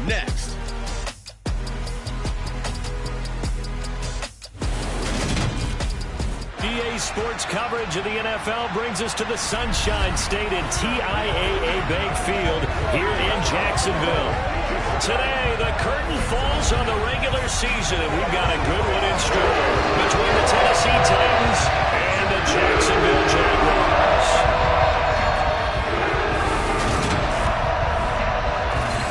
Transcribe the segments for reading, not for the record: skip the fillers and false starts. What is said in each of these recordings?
next. EA Sports coverage of the NFL brings us to the Sunshine State and TIAA Bank Field here in Jacksonville. Today, the curtain falls on the regular season, and we've got a good one in store between the Tennessee Titans and the Jacksonville Jaguars.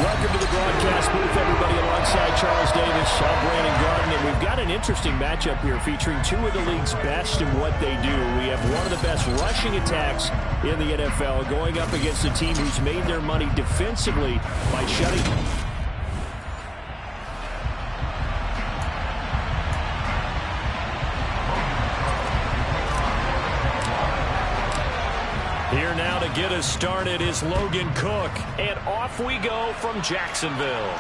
Welcome to the broadcast booth, everybody, alongside Charles Davis, I'm Brandon Garden, and we've got an interesting matchup here featuring two of the league's best in what they do. We have one of the best rushing attacks in the NFL going up against a team who's made their money defensively by shutting... Here now to get us started is Logan Cook. And off we go from Jacksonville.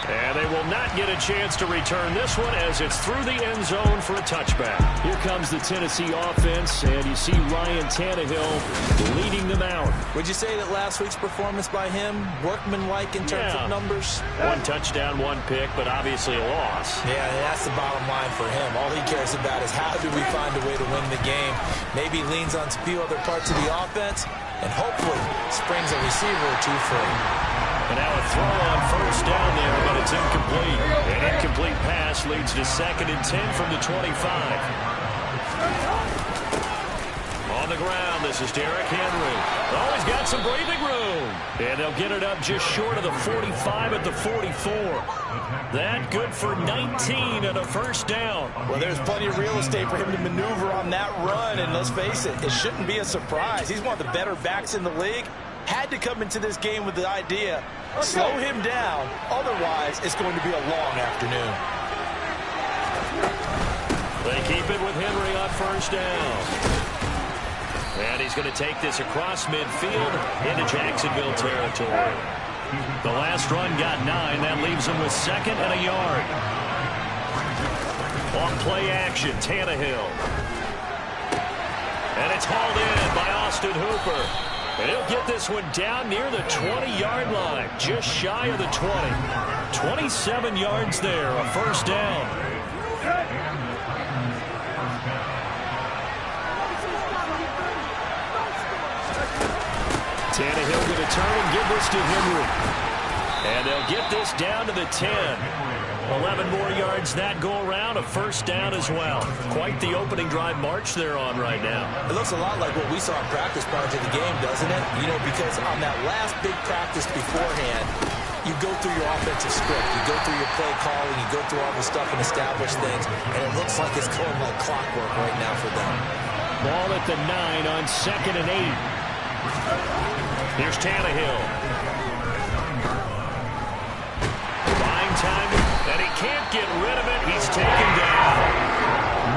And they will not get a chance to return this one as it's through the end zone for a touchback. Here comes the Tennessee offense, and you see Ryan Tannehill leading them out. Would you say that last week's performance by him, workmanlike in terms of numbers? One touchdown, one pick, but obviously a loss. Yeah, that's the bottom line for him. All he cares about is how do we find a way to win the game. Maybe leans on a few other parts of the offense, and hopefully springs a receiver or two free. And now a throw on first down there, but it's incomplete. An incomplete pass leads to 2nd and 10 from the 25. On the ground, this is Derrick Henry. Oh, he's got some breathing room. And they'll get it up just short of the 45 at the 44. That good for 19 and a first down. Well, there's plenty of real estate for him to maneuver on that run, and let's face it, it shouldn't be a surprise. He's one of the better backs in the league. Had to come into this game with the idea, slow him down, otherwise it's going to be a long afternoon. They keep it with Henry on first down. And he's going to take this across midfield into Jacksonville territory. The last run got 9. That leaves him with 2nd and a yard. On play action, Tannehill. And it's hauled in by Austin Hooper. And he'll get this one down near the 20-yard line, just shy of the 20. 27 yards there, a first down. Tannehill going to turn and give this to Henry. And they'll get this down to the 10. 11 more yards that go around, a first down as well. Quite the opening drive march they're on right now. It looks a lot like what we saw in practice prior to the game, doesn't it? You know, because on that last big practice beforehand, you go through your offensive script, you go through your play calling, you go through all the stuff and establish things, and it looks like it's going like clockwork right now for them. Ball at the 9 on 2nd and 8. Here's Tannehill. Time, and he can't get rid of it. He's taken down.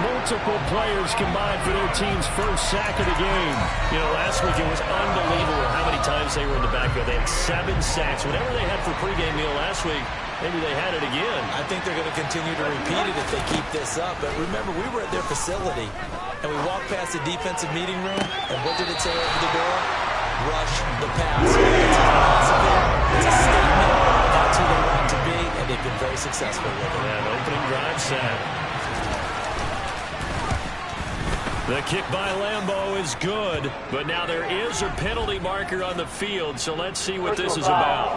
Multiple players combined for their team's first sack of the game. You know, last week it was unbelievable how many times they were in the backfield. They had 7 sacks. Whatever they had for pregame meal last week, maybe they had it again. I think they're going to continue to repeat it if they keep this up. But remember, we were at their facility, and we walked past the defensive meeting room, and what did it say over the door? Rush the pass. It's a philosophy. It's a statement. That's who they want to be, and they've been very successful with it. Yeah, an opening drive set. The kick by Lambeau is good, but now there is a penalty marker on the field, so let's see what this is about.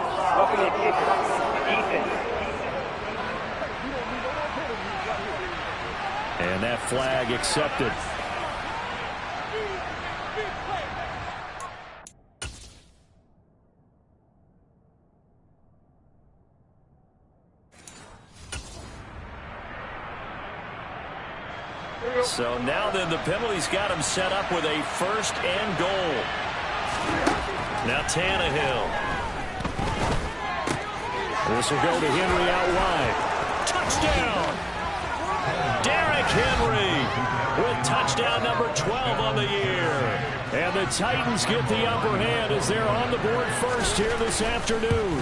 And that flag accepted. So now then the penalty's got him set up with a 1st and goal. Now Tannehill. This will go to Henry out wide. Touchdown! Derrick Henry with touchdown number 12 on the year. And the Titans get the upper hand as they're on the board first here this afternoon.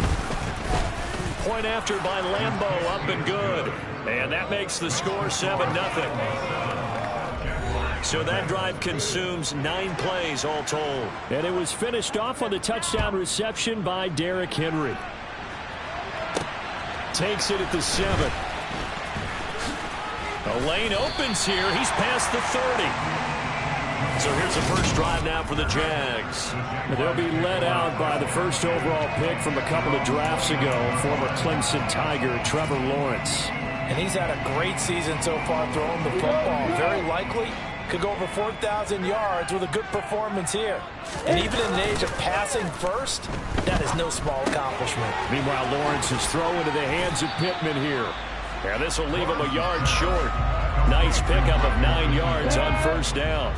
Point after by Lambeau, up and good. And that makes the score 7-0. So that drive consumes 9 plays all told. And it was finished off on the touchdown reception by Derrick Henry. takes it at the 7. The lane opens here. He's past the 30. So here's the first drive now for the Jags. They'll be led out by the first overall pick from a couple of drafts ago, former Clemson Tiger Trevor Lawrence. And he's had a great season so far throwing the football. Very likely could go over 4,000 yards with a good performance here. And even in the age of passing first, that is no small accomplishment. Meanwhile, Lawrence is thrown into the hands of Pittman here. And this will leave him a yard short. Nice pickup of 9 yards on first down.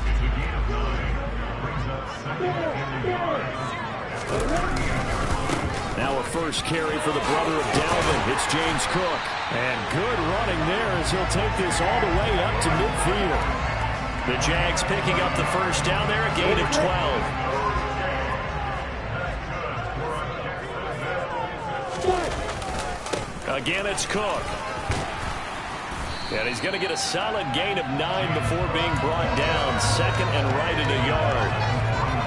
Now a first carry for the brother of Dalvin. It's James Cook. And good running there as he'll take this all the way up to midfield. The Jags picking up the first down there, a gain of 12. Again, it's Cook. And he's going to get a solid gain of 9 before being brought down. Second and right at a yard.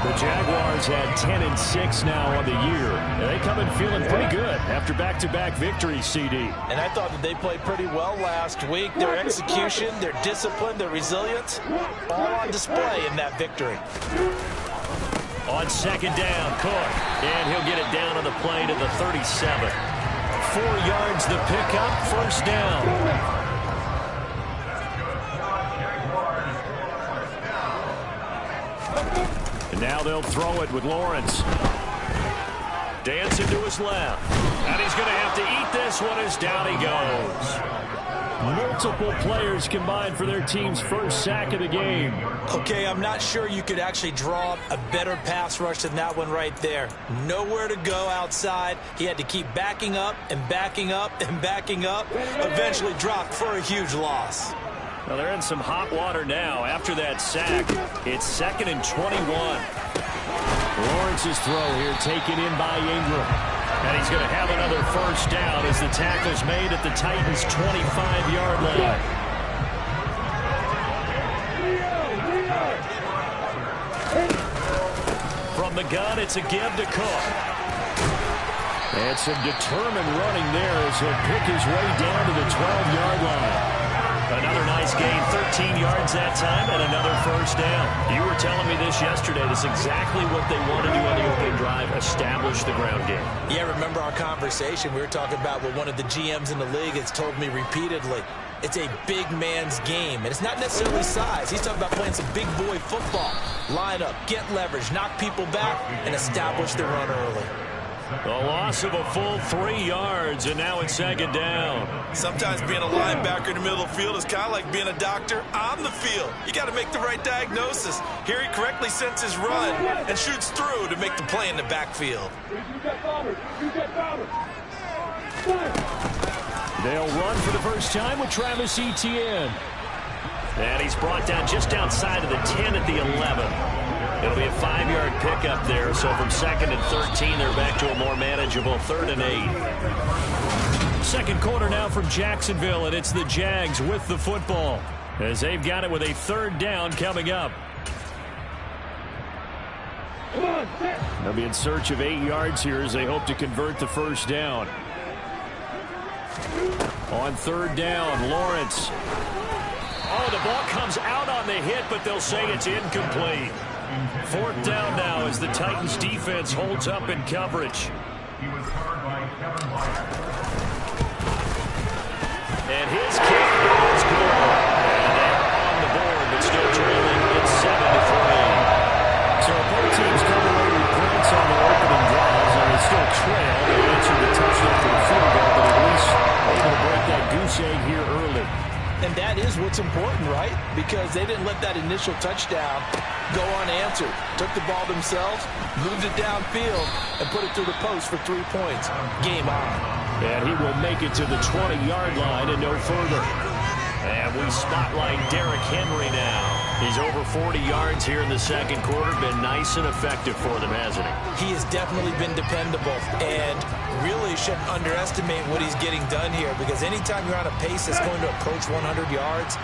The Jaguars had 10-6 now on the year. And they come in feeling pretty good after back-to-back victories, CD. And I thought that they played pretty well last week. Their execution, their discipline, their resilience, all on display in that victory. On second down, Cook. And he'll get it down on the play to the 37. 4 yards the pickup, first down. And now they'll throw it with Lawrence. Dancing to his left. And he's going to have to eat this one as down he goes. Multiple players combined for their team's first sack of the game. Okay, I'm not sure you could actually draw a better pass rush than that one right there. Nowhere to go outside. He had to keep backing up and backing up and backing up. Eventually dropped for a huge loss. Well, they're in some hot water now. After that sack, it's 2nd and 21. Lawrence's throw here taken in by Ingram. And he's going to have another first down as the tackle's made at the Titans' 25-yard line. From the gun, it's a give to Cook. And some determined running there as he'll pick his way down to the 12-yard line. Another nice gain, 13 yards that time, and another first down. You were telling me this yesterday. This is exactly what they want to do on the opening drive, establish the ground game. Yeah, remember our conversation? We were talking about what one of the GMs in the league has told me repeatedly. It's a big man's game, and it's not necessarily size. He's talking about playing some big boy football. Line up, get leverage, knock people back, and establish the run early. A loss of a full 3 yards, and now it's second down. Sometimes being a linebacker in the middle of the field is kind of like being a doctor on the field. You got to make the right diagnosis. Here he correctly sets his run and shoots through to make the play in the backfield. They'll run for the first time with Travis Etienne. And he's brought down just outside of the 10 at the 11. It'll be a 5-yard pickup there, so from 2nd and 13, they're back to a more manageable 3rd and 8. Second quarter now from Jacksonville, and it's the Jags with the football as they've got it with a 3rd down coming up. They'll be in search of 8 yards here as they hope to convert the first down. On 3rd down, Lawrence. Oh, the ball comes out on the hit, but they'll say it's incomplete. 4th down now as the Titans defense holds up in coverage. And his kick is good. And they're on the board, but still trailing. It's 7-3. So both teams come away with points on their opening drives, and they still trail. They answered the touchdown for the field goal, but at least able to break that goose egg here early. And that is what's important, right? Because they didn't let that initial touchdown go unanswered. Took the ball themselves, moved it downfield, and put it through the post for 3 points. Game on. And he will make it to the 20-yard line and no further. And we spotlight Derrick Henry now. He's over 40 yards here in the second quarter. Been nice and effective for them, hasn't he? He has definitely been dependable and really shouldn't underestimate what he's getting done here, because anytime you're on a pace that's going to approach 100 yards,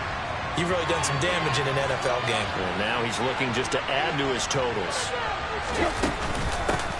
you've really done some damage in an NFL game. And now he's looking just to add to his totals.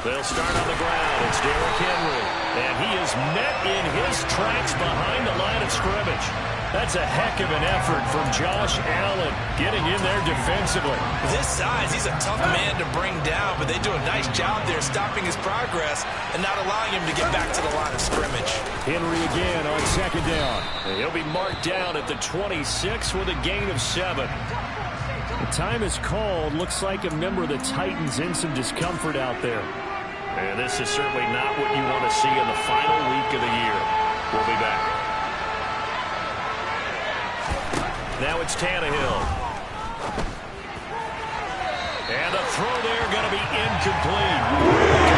They'll start on the ground. It's Derrick Henry. And he is met in his tracks behind the line of scrimmage. That's a heck of an effort from Josh Allen getting in there defensively. With his size, he's a tough man to bring down, but they do a nice job there stopping his progress and not allowing him to get back to the line of scrimmage. Henry again on second down. He'll be marked down at the 26 with a gain of 7. The time is called. Looks like a member of the Titans in some discomfort out there. And this is certainly not what you want to see in the final week of the year. We'll be back. Now it's Tannehill. And the throw there going to be incomplete.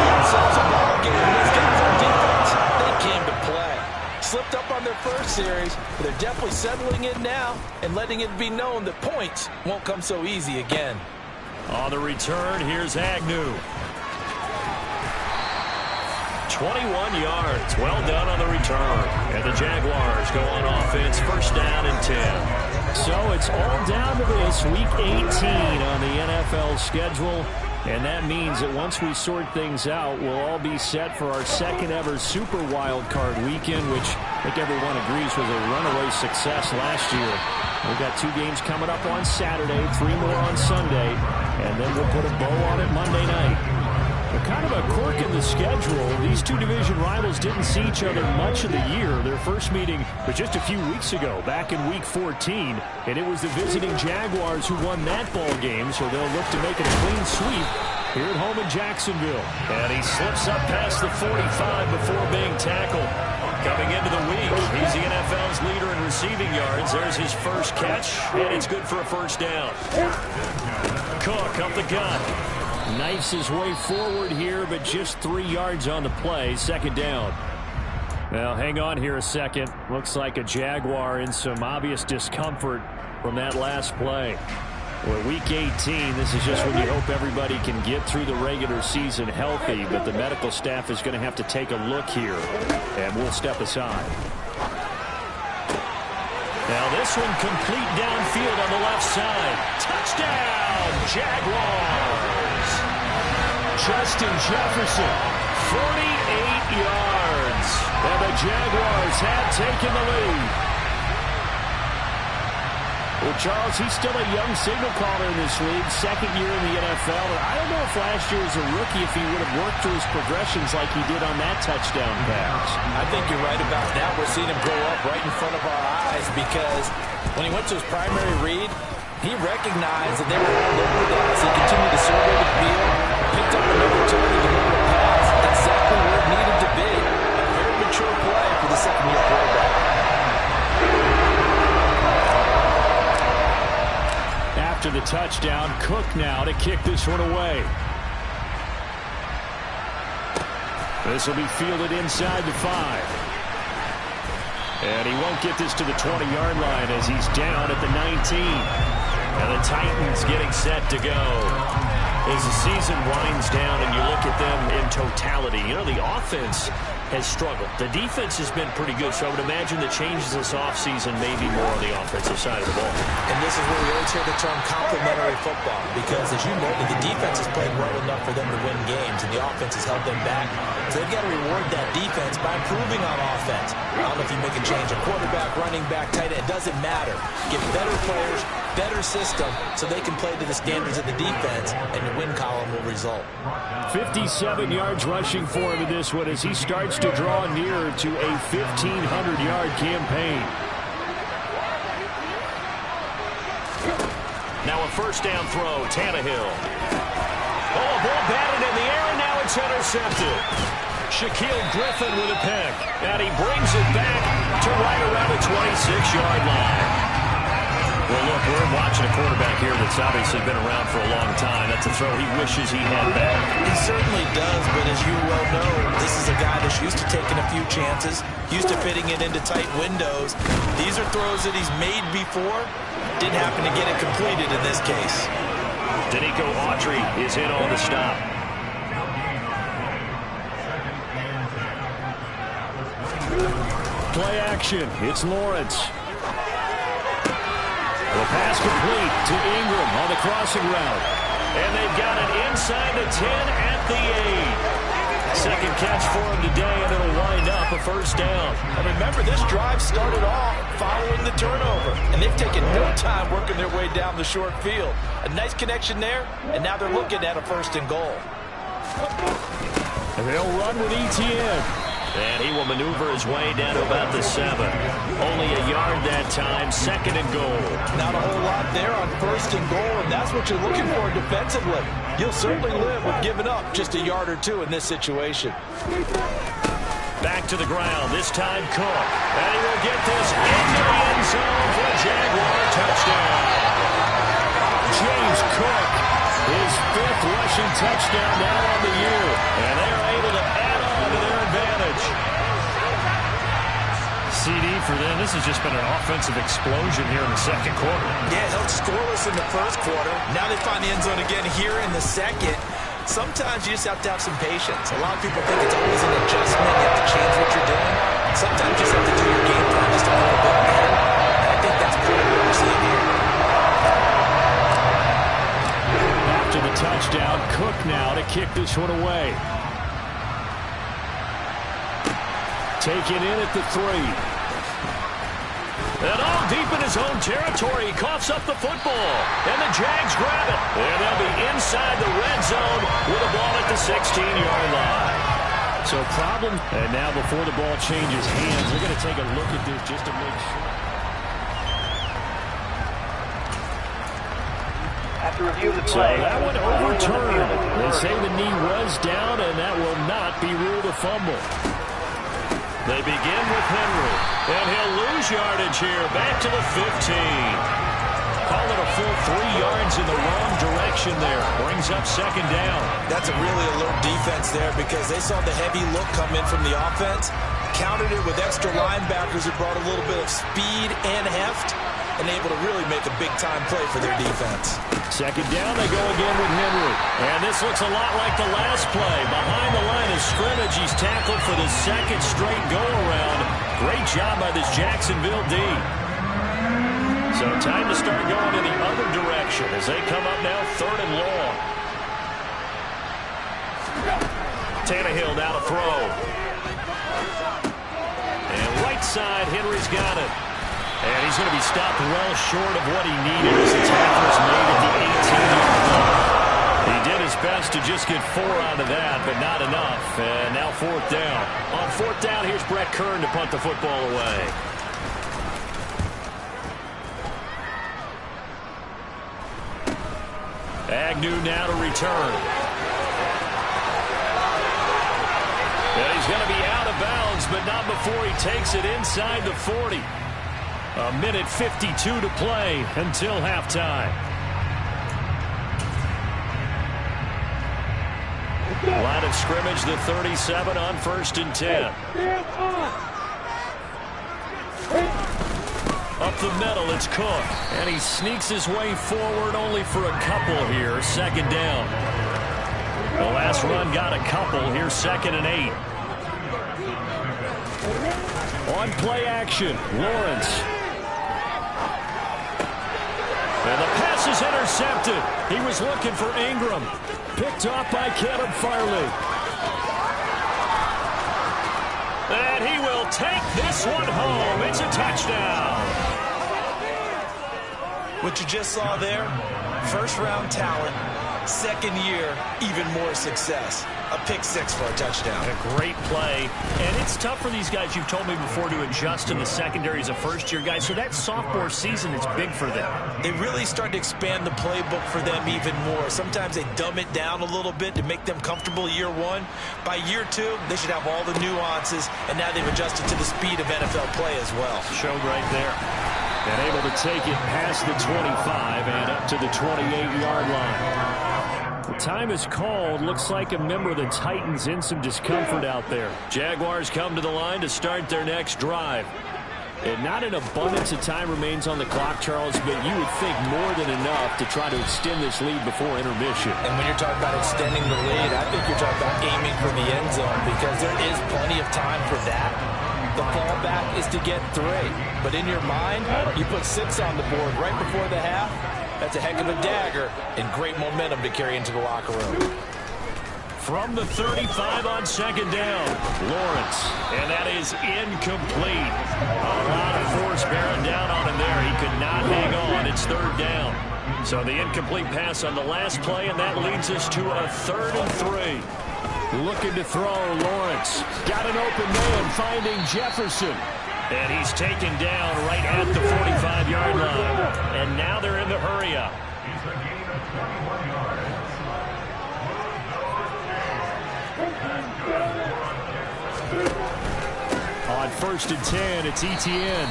Themselves a ball game. These guys on defense, they came to play. Slipped up on their first series, but they're definitely settling in now and letting it be known that points won't come so easy again. On the return, here's Agnew. 21 yards. Well done on the return. And the Jaguars go on offense, first down and 10. So it's all down to this, Week 18 on the NFL schedule. And that means that once we sort things out, we'll all be set for our second ever Super Wild Card weekend, which I think everyone agrees was a runaway success last year. We've got 2 games coming up on Saturday, 3 more on Sunday, and then we'll put a bow on it Monday night. But kind of a quirk in the schedule. These 2 division rivals didn't see each other much of the year. Their first meeting was just a few weeks ago, back in Week 14, and it was the visiting Jaguars who won that ball game, so they'll look to make it a clean sweep here at home in Jacksonville. And he slips up past the 45 before being tackled. Coming into the week, he's the NFL's leader in receiving yards. There's his first catch, and it's good for a first down. Cook up the gut. Knifes his way forward here, but just 3 yards on the play. Second down. Well, hang on here a second. Looks like a Jaguar in some obvious discomfort from that last play. Well, Week 18, this is just when you hope everybody can get through the regular season healthy, but the medical staff is going to have to take a look here, and we'll step aside. Now this one complete downfield on the left side. Touchdown, Jaguars! Justin Jefferson, 48 yards. And the Jaguars have taken the lead. Well, Charles, he's still a young signal caller in this league, second year in the NFL. And I don't know if last year as a rookie, if he would have worked through his progressions like he did on that touchdown pass. I think you're right about that. We're seeing him grow up right in front of our eyes because when he went to his primary read, he recognized that they were all over that as he continued to survey the field, picked up another target to go to pass, exactly where it needed to be. A very mature play for the second-year quarterback. After the touchdown, Cook now to kick this one away. This will be fielded inside the 5. And he won't get this to the 20-yard line as he's down at the 19. And the Titans getting set to go. As the season winds down and you look at them in totality, you know, the offense has struggled. The defense has been pretty good, so I would imagine the changes this offseason may be more on the offensive side of the ball. And this is where we always hear the term complementary football, because as you noted, the defense has played well enough for them to win games, and the offense has held them back. So they've got to reward that defense by improving on offense. I don't know if you make a change, a quarterback, running back, tight end, it doesn't matter. Get better players, better system, so they can play to the standards of the defense, and the win column will result. 57 yards rushing for him in this one as he starts to draw nearer to a 1,500-yard campaign. Now a first down throw, Tannehill. Oh, ball batted in the air, and now it's intercepted. Shaquille Griffin with a pick, and he brings it back to right around the 26-yard line. Well, look, we're watching a quarterback here that's obviously been around for a long time. That's a throw he wishes he had back. He certainly does, but as you well know, this is a guy that's used to taking a few chances, used to fitting it into tight windows. These are throws that he's made before. Didn't happen to get it completed in this case. Danico Autry is in on the stop. Play action. It's Lawrence. The pass complete to Ingram on the crossing route. And they've got it inside the 10 at the 8. Second catch for him today, and it'll wind up a first down. And remember, this drive started off following the turnover, and they've taken no time working their way down the short field. A nice connection there, and now they're looking at a first and goal. And they'll run with ETN. And he will maneuver his way down to about the 7. Only a yard that time, second and goal. Not a whole lot there on first and goal, and that's what you're looking for defensively. You'll certainly live with giving up just a yard or two in this situation. Back to the ground, this time Cook. And he will get this into the end zone for a Jaguar touchdown. James Cook, his 5th rushing touchdown now on the year. And they are able to add on to their advantage. CD for them. This has just been an offensive explosion here in the second quarter. Yeah, held scoreless in the first quarter. Now they find the end zone again here in the second. Sometimes you just have to have some patience. A lot of people think it's always an adjustment. You have to change what you're doing. Sometimes you just have to do your game plan just a little bit better. And I think that's part of what we're seeing here. After the touchdown, Cook now to kick this one away. Taken in at the 3. And all deep in his own territory, he coughs up the football. And the Jags grab it. And they'll be inside the red zone with a ball at the 16-yard line. So problem. And now before the ball changes hands, they're going to take a look at this just to make sure. After review of the So play, that one overturned. They say the knee was down, and that will not be ruled a fumble. They begin with Henry, and he'll lose yardage here, back to the 15. Call it a full 3 yards in the wrong direction there. Brings up second down. That's a really alert defense there because they saw the heavy look come in from the offense, countered it with extra linebackers who brought a little bit of speed and heft, and able to really make a big-time play for their defense. Second down, they go again with Henry. And this looks a lot like the last play. Behind the line of scrimmage, he's tackled for the second straight go-around. Great job by this Jacksonville D. So time to start going in the other direction as they come up now 3rd and long. Tannehill now to throw. And right side, Henry's got it. And he's going to be stopped well short of what he needed as the tackle was made at the 18-yard line. He did his best to just get 4 out of that, but not enough. And now 4th down. On 4th down, here's Brett Kern to punt the football away. Agnew now to return. And he's going to be out of bounds, but not before he takes it inside the 40. A minute 52 to play until halftime. Line of scrimmage, the 37 on 1st and 10. Up the middle, it's Cook. And he sneaks his way forward only for a couple here. 2nd down. The last run got a couple. Here's 2nd and 8. On play action, Lawrence. And the pass is intercepted. He was looking for Ingram. Picked off by Caleb Farley. And he will take this one home. It's a touchdown. What you just saw there, first-round talent, second year, even more success. A pick 6 for a touchdown. A great play. And it's tough for these guys, you've told me before, to adjust in the secondary as a first-year guy. So that sophomore season is big for them. They really start to expand the playbook for them even more. Sometimes they dumb it down a little bit to make them comfortable year 1. By year 2, they should have all the nuances, and now they've adjusted to the speed of NFL play as well. Showed right there. And able to take it past the 25 and up to the 28-yard line. The time is called. Looks like a member of the Titans in some discomfort out there. Jaguars come to the line to start their next drive. And not an abundance of time remains on the clock, Charles, but you would think more than enough to try to extend this lead before intermission. And when you're talking about extending the lead, I think you're talking about aiming for the end zone because there is plenty of time for that. The fallback is to get 3. But in your mind, you put 6 on the board right before the half. That's a heck of a dagger and great momentum to carry into the locker room. From the 35 on second down, Lawrence. And that is incomplete. A lot of force bearing down on him there. He could not hang on. It's third down. So the incomplete pass on the last play, and that leads us to a 3rd and 3. Looking to throw, Lawrence. Got an open man, finding Jefferson. And he's taken down right at the 45-yard line. And now they're in the hurry-up. On 1st and 10, it's Etienne.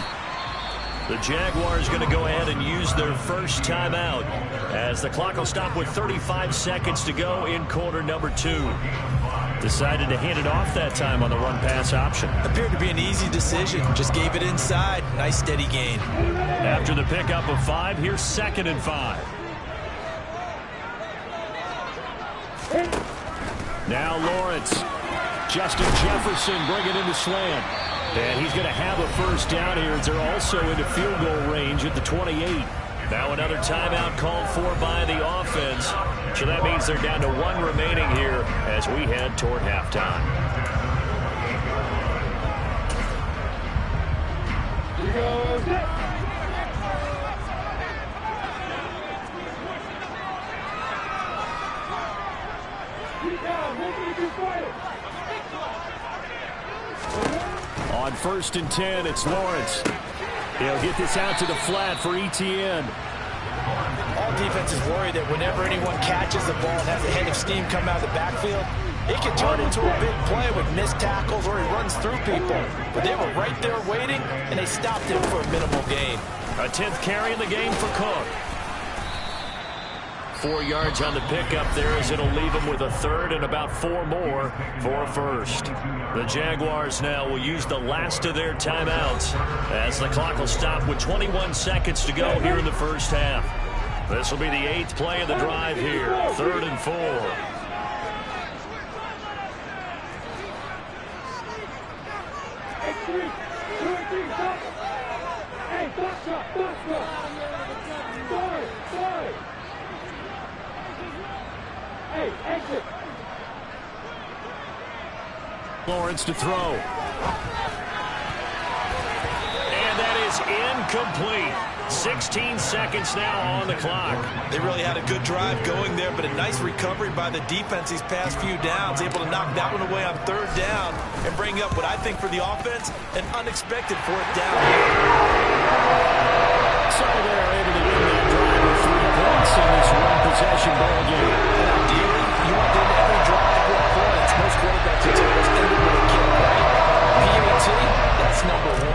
The Jaguars going to go ahead and use their first timeout as the clock will stop with 35 seconds to go in quarter number 2. Decided to hand it off that time on the run-pass option. Appeared to be an easy decision. Just gave it inside. Nice steady gain. After the pickup of 5, here's 2nd and 5. Now Lawrence. Justin Jefferson bringing in the slant. And he's going to have a first down here as they're also into field goal range at the 28. Now another timeout called for by the offense. So that means they're down to 1 remaining here as we head toward halftime. On 1st and 10, it's Lawrence. He'll get this out to the flat for Etienne. All defenses worry that whenever anyone catches the ball and has a head of steam come out of the backfield, it can turn into a big play with missed tackles or he runs through people. But they were right there waiting, and they stopped him for a minimal gain. A 10th carry in the game for Cook. 4 yards on the pickup there as it'll leave him with a 3rd and about 4 more for a first. The Jaguars now will use the last of their timeouts as the clock will stop with 21 seconds to go here in the first half. This will be the 8th play of the drive here. 3rd and 4. Lawrence to throw. And that is incomplete. 16 seconds now on the clock. They really had a good drive going there, but a nice recovery by the defense these past few downs, able to knock that one away on 3rd down and bring up what I think for the offense, an unexpected 4th down. So they're able to win that drive with 3 points in this one-possession ball game. Ideally, you want them every drive with points. Most quarterbacks are told us ended with a kick, right? PAT, that's number 1.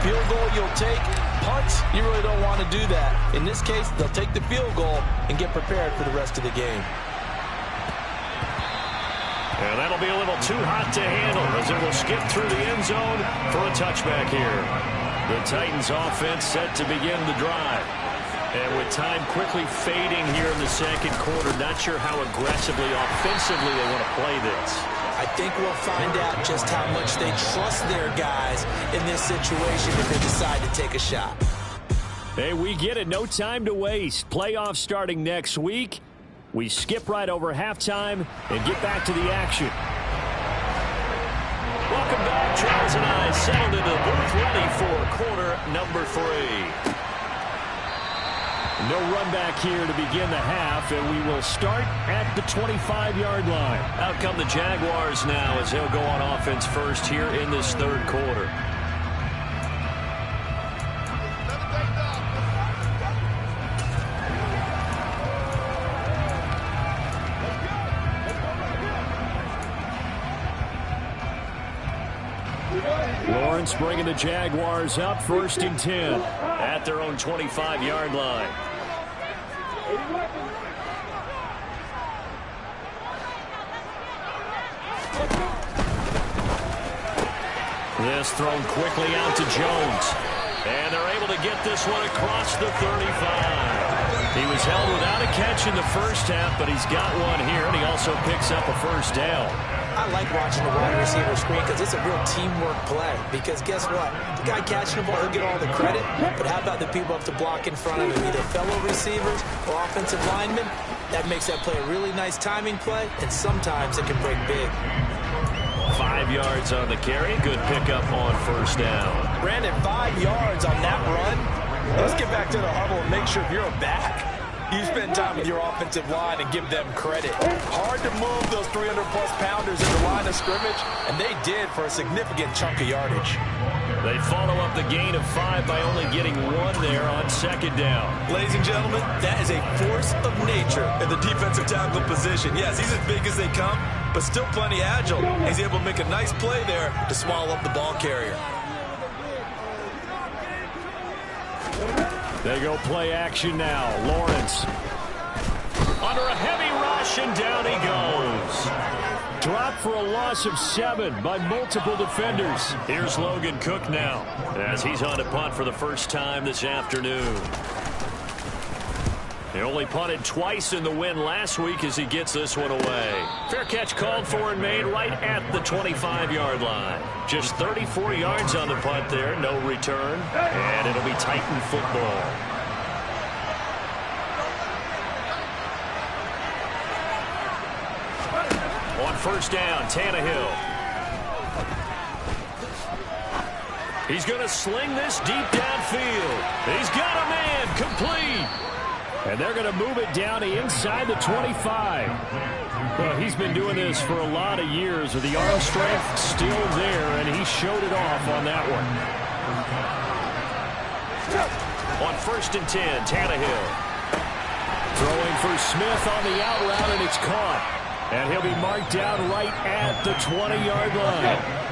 Field goal you'll take. Punts, you really don't want to do that. In this case, they'll take the field goal and get prepared for the rest of the game. And that'll be a little too hot to handle as it will skip through the end zone for a touchback here. The Titans offense set to begin the drive. And with time quickly fading here in the second quarter, not sure how aggressively, offensively they want to play this. I think we'll find out just how much they trust their guys in this situation if they decide to take a shot. Hey, we get it. No time to waste. Playoffs starting next week. We skip right over halftime and get back to the action. Welcome back. Charles and I settled into the booth ready for quarter number 3. No run back here to begin the half, and we will start at the 25-yard line. Out come the Jaguars now as they'll go on offense first here in this 3rd quarter. Lawrence bringing the Jaguars up 1st and 10 at their own 25-yard line. This thrown quickly out to Jones. And they're able to get this one across the 35. He was held without a catch in the first half, but he's got one here, and he also picks up a first down. I like watching the wide receiver screen because it's a real teamwork play. Because guess what? The guy catching the ball, he'll get all the credit. But how about the people up to block in front of him, either fellow receivers or offensive linemen? That makes that play a really nice timing play, and sometimes it can break big. 5 yards on the carry. Good pickup on first down. Brandon, 5 yards on that run. Let's get back to the huddle and make sure if you're a back, you spend time with your offensive line and give them credit. Hard to move those 300-plus pounders in the line of scrimmage, and they did for a significant chunk of yardage. They follow up the gain of 5 by only getting 1 there on second down. Ladies and gentlemen, that is a force of nature in the defensive tackle position. Yes, he's as big as they come, but still plenty agile. He's able to make a nice play there to swallow up the ball carrier. They go play action now. Lawrence under a heavy rush, and down he goes. Dropped for a loss of 7 by multiple defenders. Here's Logan Cook now as he's on to punt for the first time this afternoon. He only punted twice in the win last week as he gets this one away. Fair catch called for and made right at the 25-yard line. Just 34 yards on the punt there, no return, and it'll be Titan football. On first down, Tannehill. He's going to sling this deep downfield. He's got a man, complete. And they're going to move it down to inside the 25. Well, he's been doing this for a lot of years with the arm strength still there, and he showed it off on that one. On first and 10, Tannehill. Throwing for Smith on the out route, and it's caught. And he'll be marked down right at the 20-yard line.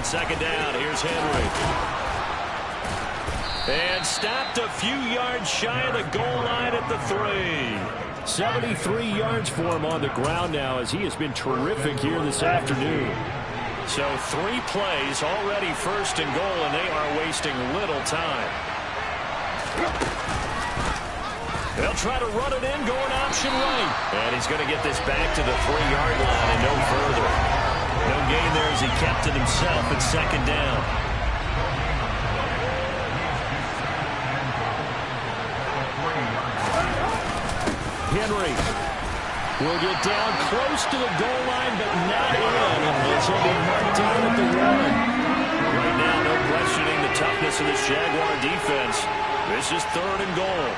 Second down, here's Henry. And stopped a few yards shy of the goal line at the 3. 73 yards for him on the ground now as he has been terrific here this afternoon. So 3 plays, already first and goal, and they are wasting little time. They'll try to run it in, going option right. And he's going to get this back to the 3-yard line and no further. No gain there as he kept it himself at second down. Henry will get down close to the goal line, but not in. As he'll be marked down at the 1. Right now, no questioning the toughness of this Jaguar defense. This is third and goal.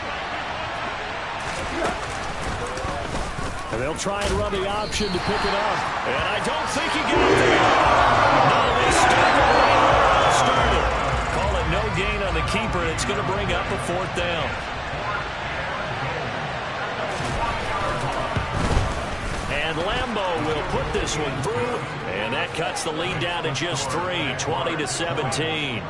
And they'll try and run the option to pick it up. And I don't think he got there. No, they started right where it started. Call it no gain on the keeper, and it's going to bring up a 4th down. And Lambeau will put this one through. And that cuts the lead down to just 3, 20-17.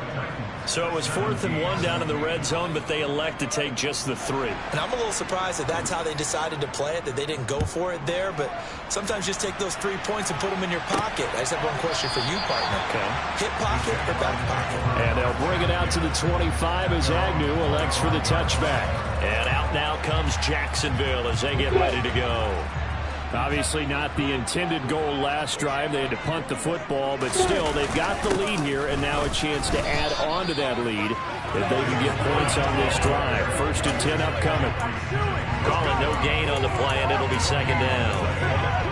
So it was 4th and 1 down in the red zone, but they elect to take just the 3. And I'm a little surprised that that's how they decided to play it, that they didn't go for it there. But sometimes just take those 3 points and put them in your pocket. I just have one question for you, partner. Okay. Hip pocket or back pocket? And they'll bring it out to the 25 as Agnew elects for the touchback. And out now comes Jacksonville as they get ready to go. Obviously not the intended goal last drive. They had to punt the football, but still they've got the lead here and now a chance to add on to that lead if they can get points on this drive. First and 10 upcoming. Calling no gain on the play, and it'll be second down.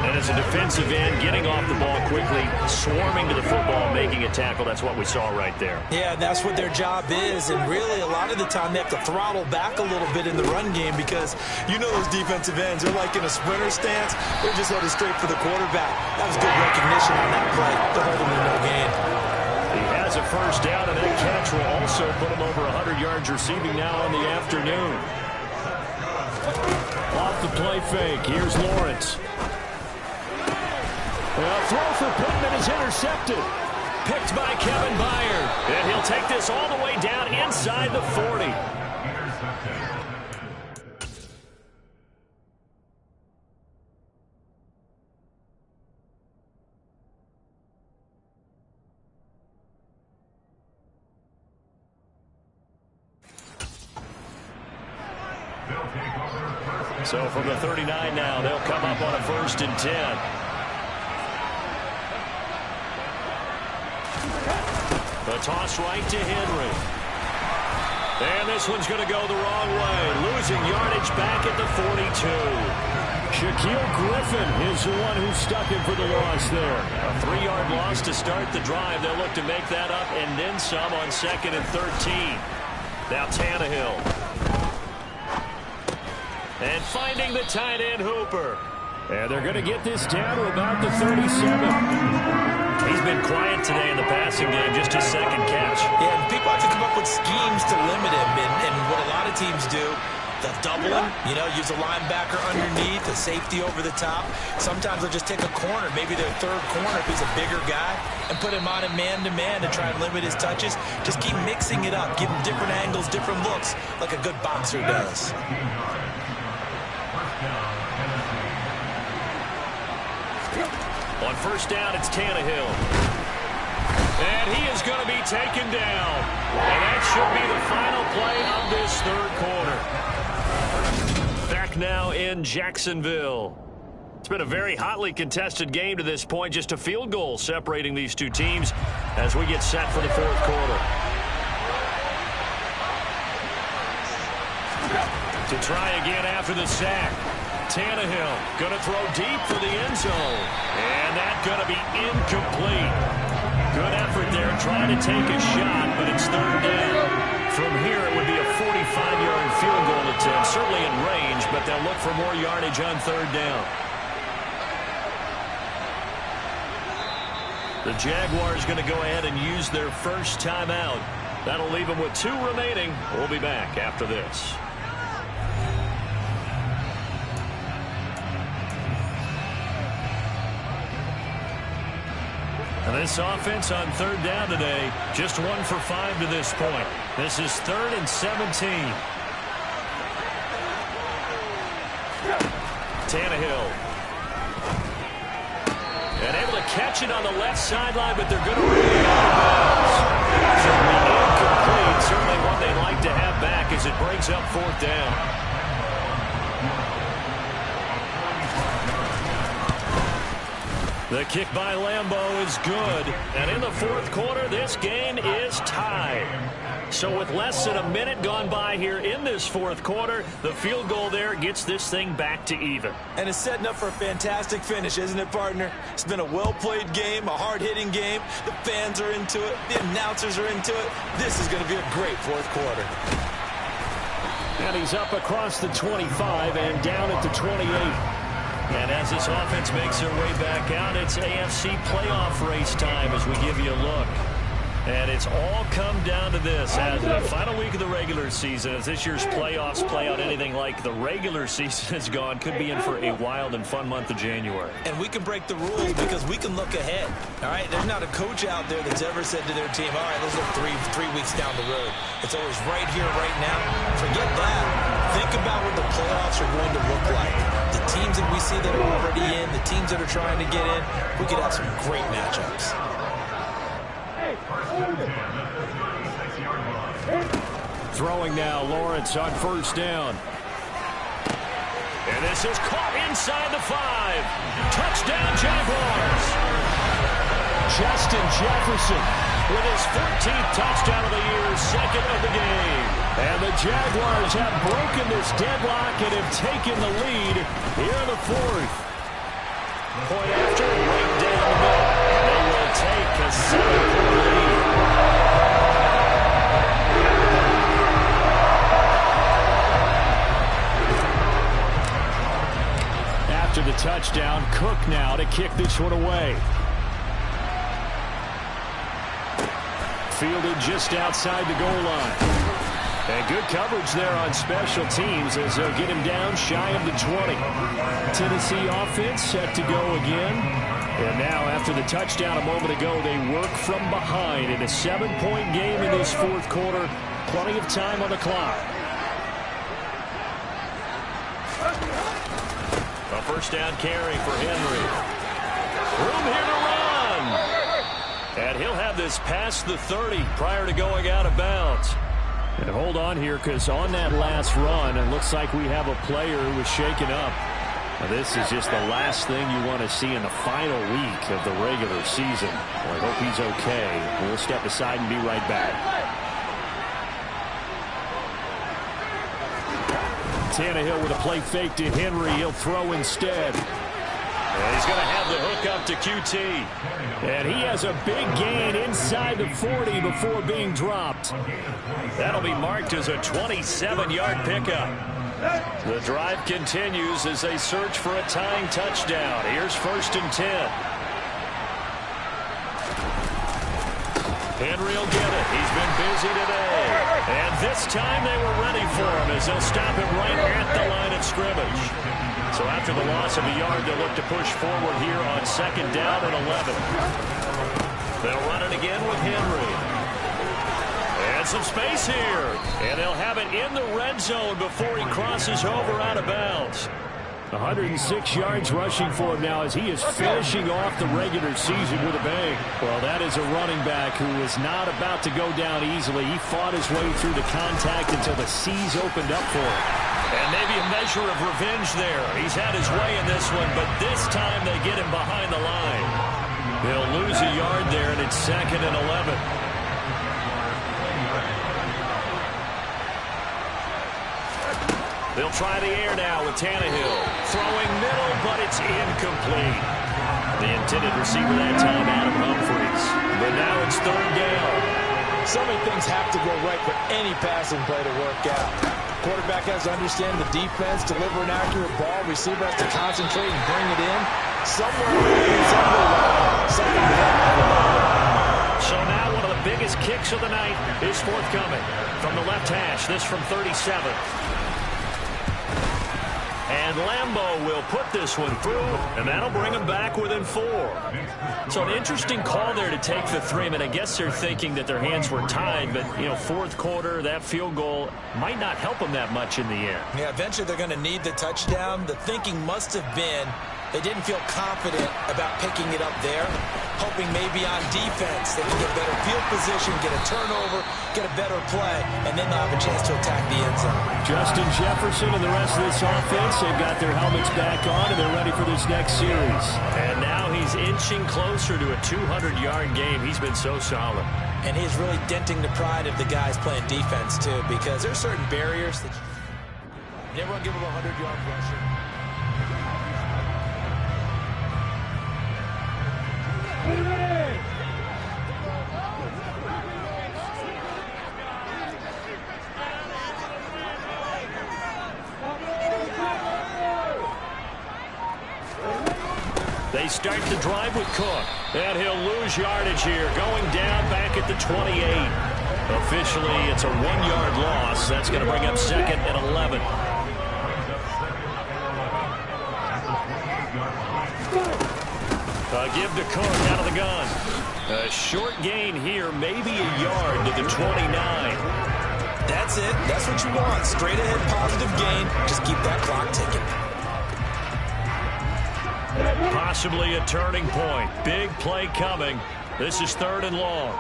And as a defensive end, getting off the ball quickly, swarming to the football, making a tackle, that's what we saw right there. Yeah, that's what their job is, and really a lot of the time they have to throttle back a little bit in the run game because you know those defensive ends, they're like in a sprinter stance. They're just headed straight for the quarterback. That was good recognition on that play to hold him to no gain. He has a first down, and that catch will also put him over 100 yards receiving now on the afternoon. Off the play fake, here's Lawrence. A throw for Pittman is intercepted. Picked by Kevin Byard. And he'll take this all the way down inside the 40. So from the 39 now, they'll come up on a 1st and 10. The toss right to Henry. And this one's going to go the wrong way. Losing yardage back at the 42. Shaquille Griffin is the one who stuck him for the loss there. A 3-yard loss to start the drive. They'll look to make that up and then some on 2nd and 13. Now Tannehill. And finding the tight end Hooper. And they're going to get this down to about the 37. He's been quiet today in the passing game, just his 2nd catch. Yeah, and people have to come up with schemes to limit him. And what a lot of teams do, they'll double him, use a linebacker underneath, a safety over the top. Sometimes they'll just take a corner, maybe their 3rd corner if he's a bigger guy, and put him on a man-to-man to try and limit his touches. Just keep mixing it up, give him different angles, different looks, like a good boxer does. On 1st down, it's Tannehill. And he is going to be taken down. And that should be the final play of this 3rd quarter. Back now in Jacksonville. It's been a very hotly contested game to this point. Just a field goal separating these two teams as we get set for the 4th quarter. To try again after the sack. Tannehill going to throw deep for the end zone. And that's going to be incomplete. Good effort there trying to take a shot, but it's 3rd down. From here, it would be a 45-yard field goal attempt, certainly in range, but they'll look for more yardage on 3rd down. The Jaguars going to go ahead and use their first timeout. That'll leave them with 2 remaining. We'll be back after this. This offense on 3rd down today, just 1 for 5 to this point. This is 3rd and 17. Tannehill. And able to catch it on the left sideline, but they're going to rule it out of bounds. Certainly incomplete. Certainly one they'd like to have back as it brings up 4th down. The kick by Lambeau is good. And in the 4th quarter, this game is tied. So with less than a minute gone by here in this 4th quarter, the field goal there gets this thing back to even. And it's setting up for a fantastic finish, isn't it, partner? It's been a well-played game, a hard-hitting game. The fans are into it. The announcers are into it. This is going to be a great 4th quarter. And he's up across the 25 and down at the 28. And as this offense makes their way back out, it's AFC playoff race time as we give you a look. And it's all come down to this. As the final week of the regular season, as this year's playoffs play out anything like the regular season has gone, could be in for a wild and fun month of January. And we can break the rules because we can look ahead. All right, there's not a coach out there that's ever said to their team, all right, let's look three weeks down the road. It's always right here, right now. Forget that. Think about what the playoffs are going to look like. The teams that we see that are already in, the teams that are trying to get in, we could have some great matchups. Throwing now, Lawrence on 1st down. And this is caught inside the 5. Touchdown, Jaguars. Justin Jefferson with his 14th touchdown of the year, 2nd of the game. And the Jaguars have broken this deadlock and have taken the lead here in the 4th. Point after, right down the middle. They will take a 7-point lead. After the touchdown, Cook now to kick this one away. Fielded just outside the goal line. And good coverage there on special teams as they'll get him down shy of the 20. Tennessee offense set to go again. And now after the touchdown a moment ago, they work from behind in a 7-point game in this 4th quarter. Plenty of time on the clock. A 1st down carry for Henry. Room here to run. And he'll have this past the 30 prior to going out of bounds. And hold on here, because on that last run, it looks like we have a player who was shaken up. Now, this is just the last thing you want to see in the final week of the regular season. Well, I hope he's okay. We'll step aside and be right back. Tannehill with a play fake to Henry. He'll throw instead. And he's going to have the hook up to QT. And he has a big gain inside the 40 before being dropped. That'll be marked as a 27-yard pickup. The drive continues as they search for a tying touchdown. Here's 1st and 10. Henry will get it. He's been busy today. And this time they were ready for him as they'll stop him right at the line of scrimmage. So after the loss of a yard, they'll look to push forward here on 2nd down and 11. They'll run it again with Henry. And some space here. And they'll have it in the red zone before he crosses over out of bounds. 106 yards rushing for him now as he is finishing off the regular season with a bang. Well, that is a running back who is not about to go down easily. He fought his way through the contact until the seas opened up for him. And maybe a measure of revenge there. He's had his way in this one, but this time they get him behind the line. They'll lose a yard there, and it's 2nd and 11. They'll try the air now with Tannehill. Throwing middle, but it's incomplete. The intended receiver that time, Adam Humphries. But now it's 3rd down. So many things have to go right for any passing play to work out. Quarterback has to understand the defense, deliver an accurate ball. Receiver has to concentrate and bring it in. Somewhere something So now one of the biggest kicks of the night is forthcoming. From the left hash, this from 37. And Lambeau will put this one through, and that'll bring him back within 4. So an interesting call there to take the 3. I mean, I guess they're thinking that their hands were tied, but, you know, 4th quarter, that field goal might not help them that much in the end. Yeah, eventually they're going to need the touchdown. The thinking must have been they didn't feel confident about picking it up there, hoping maybe on defense they can get better field position, get a turnover, get a better play, and then they'll have a chance to attack the end zone. Justin Jefferson and the rest of this offense, they've got their helmets back on, and they're ready for this next series. And now he's inching closer to a 200-yard game. He's been so solid. And he's really denting the pride of the guys playing defense, too, because there's certain barriers that you never want to give him a 100-yard rusher. They start the drive with Cook. And he'll lose yardage here. Going down back at the 28. Officially, it's a 1-yard loss. That's going to bring up 2nd and 11. Give to Cook out of the gun. A short gain here, maybe a yard to the 29. That's it. That's what you want. Straight ahead positive gain. Just keep that clock ticking. Possibly a turning point. Big play coming. This is 3rd and long.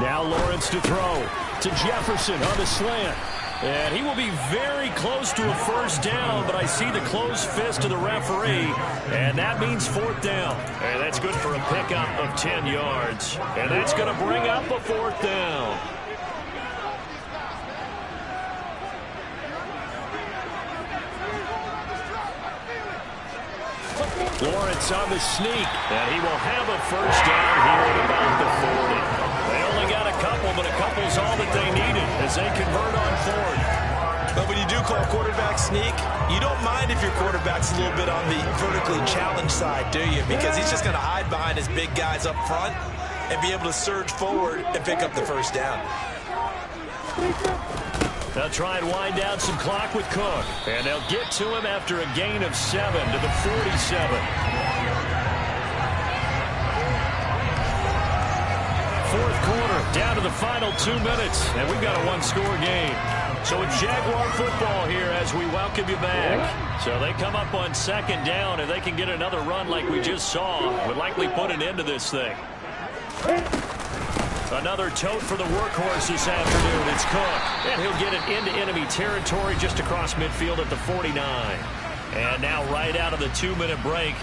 Now Lawrence to throw to Jefferson on the slant. And he will be very close to a 1st down, but I see the closed fist of the referee, and that means 4th down. And that's good for a pickup of 10 yards. And that's going to bring up a 4th down. Lawrence on the sneak. And he will have a 1st down here at about the 40. They only got a couple, but a couple's all that they needed as they convert on 4th. But when you do call quarterback sneak, you don't mind if your quarterback's a little bit on the vertically challenged side, do you? Because he's just going to hide behind his big guys up front and be able to surge forward and pick up the 1st down. They'll try and wind down some clock with Cook. And they'll get to him after a gain of 7 to the 47. 4th quarter, down to the final 2 minutes, and we've got a 1-score game. So it's Jaguar football here as we welcome you back. So they come up on 2nd down, and they can get another run like we just saw. Would likely put an end to this thing. Another tote for the workhorse this afternoon. It's Cook. And he'll get it into enemy territory just across midfield at the 49. And now right out of the 2-minute break,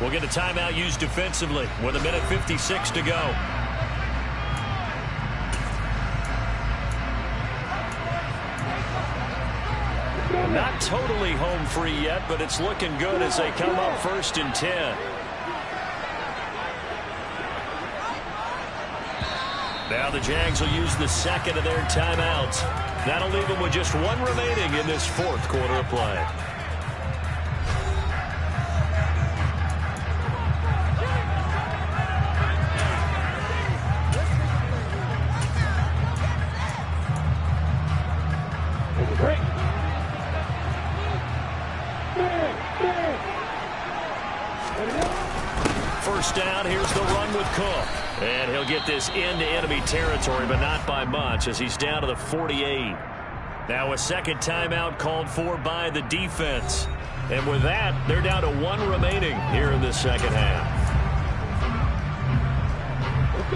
we'll get a timeout used defensively with 1:56 to go. Not totally home free yet, but it's looking good as they come up 1st and 10. Now the Jags will use the second of their timeouts. That'll leave them with just one remaining in this 4th quarter of play. First down, here's the run with Cook. And he'll get this into enemy territory, but not by much as he's down to the 48. Now a second timeout called for by the defense. And with that, they're down to one remaining here in the second half.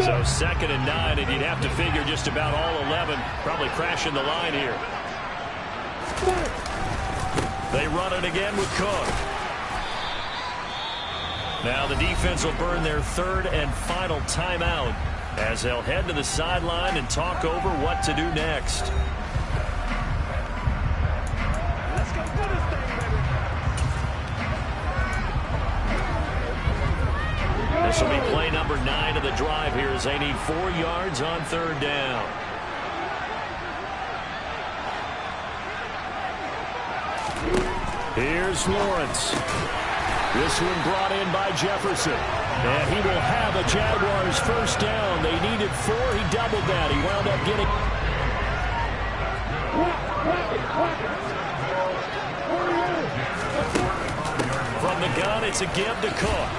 So 2nd and 9, and you'd have to figure just about all 11 probably crashing the line here. They run it again with Cook. Now the defense will burn their 3rd and final timeout as they'll head to the sideline and talk over what to do next. Let's go do this thing, baby. This will be play number 9 of the drive here as they need 4 yards on 3rd down. Here's Lawrence. This one brought in by Jefferson. And he will have a Jaguars first down. They needed 4. He doubled that. He wound up getting... From the gun, it's a give to Cook.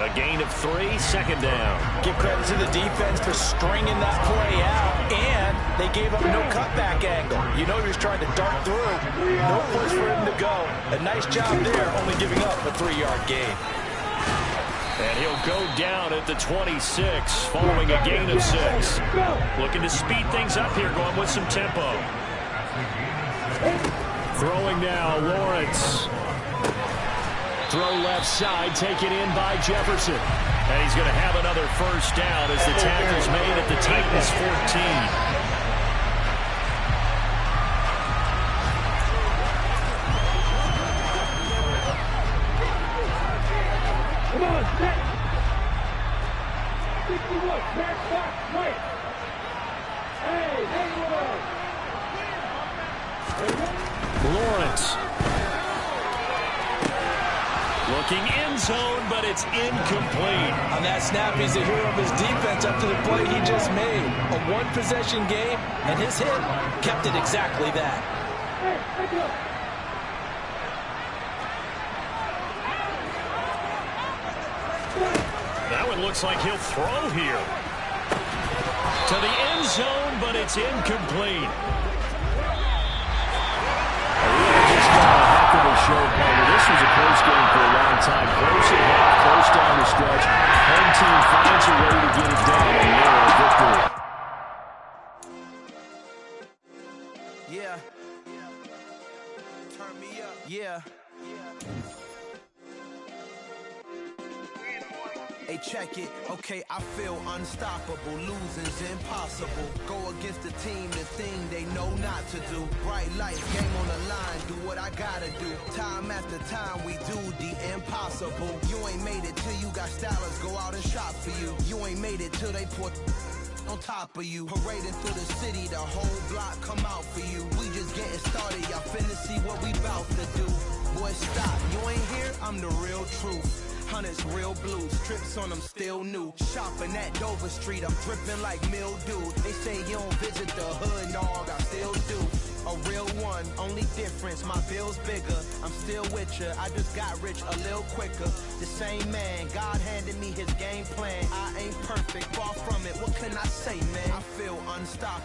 A gain of 3, 2nd down. Give credit to the defense for stringing that play out, and they gave up no cutback angle. You know he was trying to dart through. No place for him to go. A nice job there, only giving up a 3-yard gain. And he'll go down at the 26 following a gain of 6. Looking to speed things up here, going with some tempo. Throwing now, Lawrence. Throw left side, taken in by Jefferson. And he's going to have another first down as the tackle's made at the Titans' 14. Come on, set. 61, back, right. Hey, Lawrence. Looking end zone, but it's incomplete. On that snap, he's the hero of his defense up to the play he just made. A one-possession game, and his hit kept it exactly that. That one looks like he'll throw here. To the end zone, but it's incomplete. Show, Palmer. This was a close game for a long time. Close at half, close down the stretch. Home team finds a way to get it done and narrow victory. Yeah. Turn me up. Yeah. Hey, check it. Okay, I feel unstoppable. Losing's impossible. Go against the team, the thing they know not to do. Bright lights, game on the line. Do what I gotta do. Time after time, we do the impossible. You ain't made it till you got stylers go out and shop for you. You ain't made it till they put on top of you. Parading through the city, the whole block come out for you. We just getting started. Y'all finna see what we bout to do. Boy, stop. You ain't here? I'm the real truth. Hunters, real blues, trips on them still new. Shopping at Dover Street, I'm dripping like mildew. They say you don't visit the hood, dog, I still do. A real one, only difference, my bill's bigger. I'm still with ya, I just got rich a little quicker. The same man, God handed me his game plan. I ain't perfect, far from it, what can I say, man? I feel unstoppable.